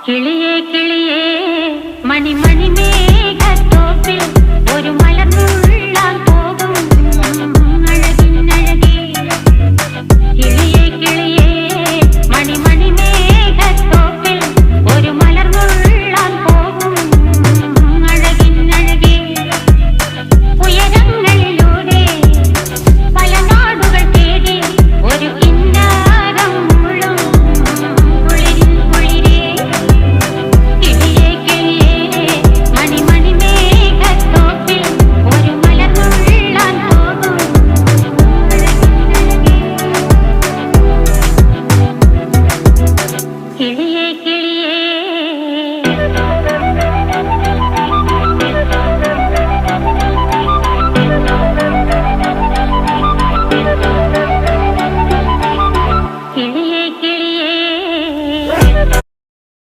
കിളിയേ കിളിയേ മണിമണി മേഘത്തോപ്പിൽ ഒരു മലർന്നുള്ളാൻ പോകും അഴകിനഴകേ. കിളിയേ കിളിയേ മണിമണി മേഘത്തോപ്പിൽ ഒരു മലർന്നുള്ളാൻ പോകും അഴകിനഴകേ. ഉയരങ്ങളിലൂടെ പല നാടുകൾ തേടി ഒരു കിന്നാരം മുള്ളും കുളിരിൻ കുളിരേ. കിളിയേ കിളിയേ മണിമണി മേഘത്തോപ്പിൽ ഒരു മലർന്നുള്ളാൻ പോകും അഴകിനഴകേ. കിളിയേ